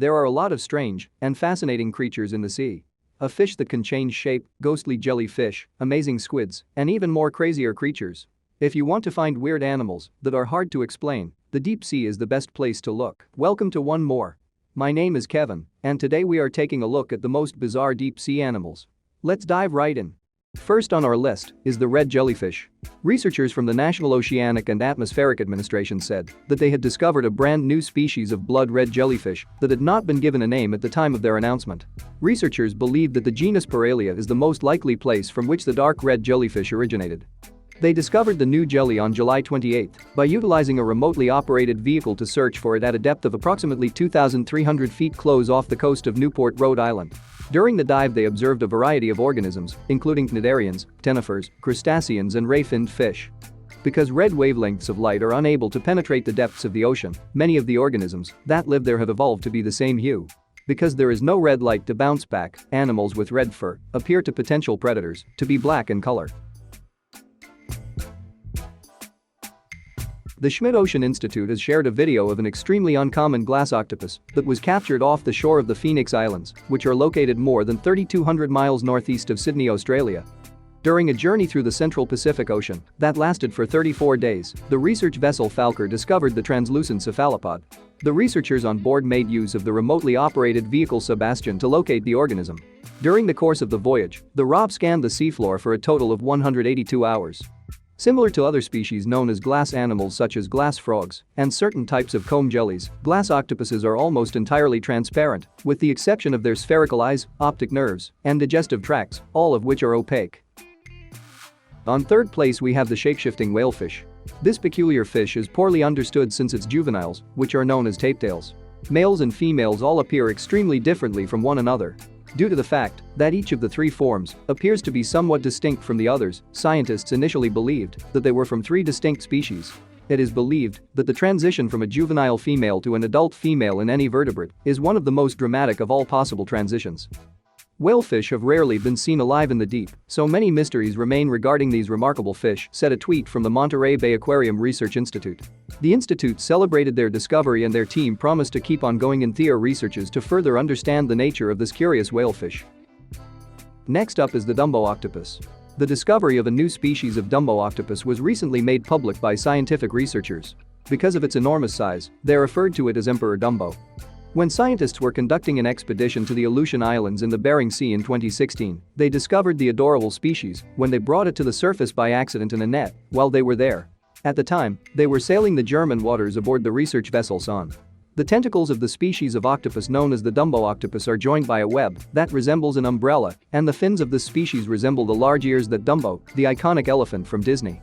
There are a lot of strange and fascinating creatures in the sea. A fish that can change shape, ghostly jellyfish, amazing squids, and even more crazier creatures. If you want to find weird animals that are hard to explain, the deep sea is the best place to look. Welcome to One More. My name is Kevin, and today we are taking a look at the most bizarre deep sea animals. Let's dive right in. First on our list is the red jellyfish. Researchers from the National Oceanic and Atmospheric Administration said that they had discovered a brand new species of blood red jellyfish that had not been given a name at the time of their announcement. Researchers believe that the genus Paralia is the most likely place from which the dark red jellyfish originated. They discovered the new jelly on July 28 by utilizing a remotely operated vehicle to search for it at a depth of approximately 2,300 feet close off the coast of Newport, Rhode Island. During the dive they observed a variety of organisms, including cnidarians, ctenophores, crustaceans and ray-finned fish. Because red wavelengths of light are unable to penetrate the depths of the ocean, many of the organisms that live there have evolved to be the same hue. Because there is no red light to bounce back, animals with red fur appear to potential predators to be black in color. The Schmidt Ocean Institute has shared a video of an extremely uncommon glass octopus that was captured off the shore of the Phoenix Islands, which are located more than 3,200 miles northeast of Sydney, Australia. During a journey through the central Pacific Ocean that lasted for 34 days, the research vessel Falker discovered the translucent cephalopod. The researchers on board made use of the remotely operated vehicle Sebastian to locate the organism. During the course of the voyage, the ROV scanned the seafloor for a total of 182 hours. Similar to other species known as glass animals such as glass frogs and certain types of comb jellies, glass octopuses are almost entirely transparent, with the exception of their spherical eyes, optic nerves, and digestive tracts, all of which are opaque. On third place we have the shapeshifting whalefish. This peculiar fish is poorly understood since its juveniles, which are known as tapetails. Males and females all appear extremely differently from one another. Due to the fact that each of the three forms appears to be somewhat distinct from the others, scientists initially believed that they were from three distinct species. It is believed that the transition from a juvenile female to an adult female in any vertebrate is one of the most dramatic of all possible transitions. Whalefish have rarely been seen alive in the deep, so many mysteries remain regarding these remarkable fish, said a tweet from the Monterey Bay Aquarium Research Institute. The institute celebrated their discovery and their team promised to keep on going in their researches to further understand the nature of this curious whalefish. Next up is the Dumbo Octopus. The discovery of a new species of Dumbo Octopus was recently made public by scientific researchers. Because of its enormous size, they referred to it as Emperor Dumbo. When scientists were conducting an expedition to the Aleutian Islands in the Bering Sea in 2016, they discovered the adorable species when they brought it to the surface by accident in a net while they were there. At the time, they were sailing the German waters aboard the research vessel Son. The tentacles of the species of octopus known as the Dumbo octopus are joined by a web that resembles an umbrella, and the fins of this species resemble the large ears that Dumbo, the iconic elephant from Disney.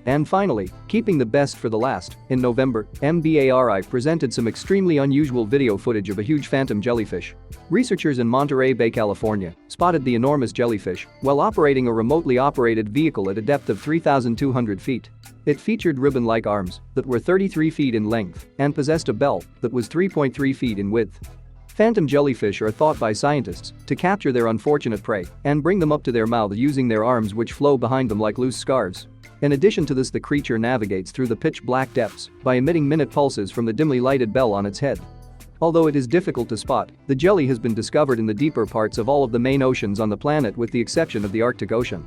And finally, keeping the best for the last, in November, MBARI presented some extremely unusual video footage of a huge phantom jellyfish. Researchers in Monterey Bay, California, spotted the enormous jellyfish while operating a remotely operated vehicle at a depth of 3,200 feet. It featured ribbon-like arms that were 33 feet in length and possessed a bell that was 3.3 feet in width. Phantom jellyfish are thought by scientists to capture their unfortunate prey and bring them up to their mouth using their arms which flow behind them like loose scarves. In addition to this, the creature navigates through the pitch-black depths by emitting minute pulses from the dimly lighted bell on its head. Although it is difficult to spot, the jelly has been discovered in the deeper parts of all of the main oceans on the planet with the exception of the Arctic Ocean.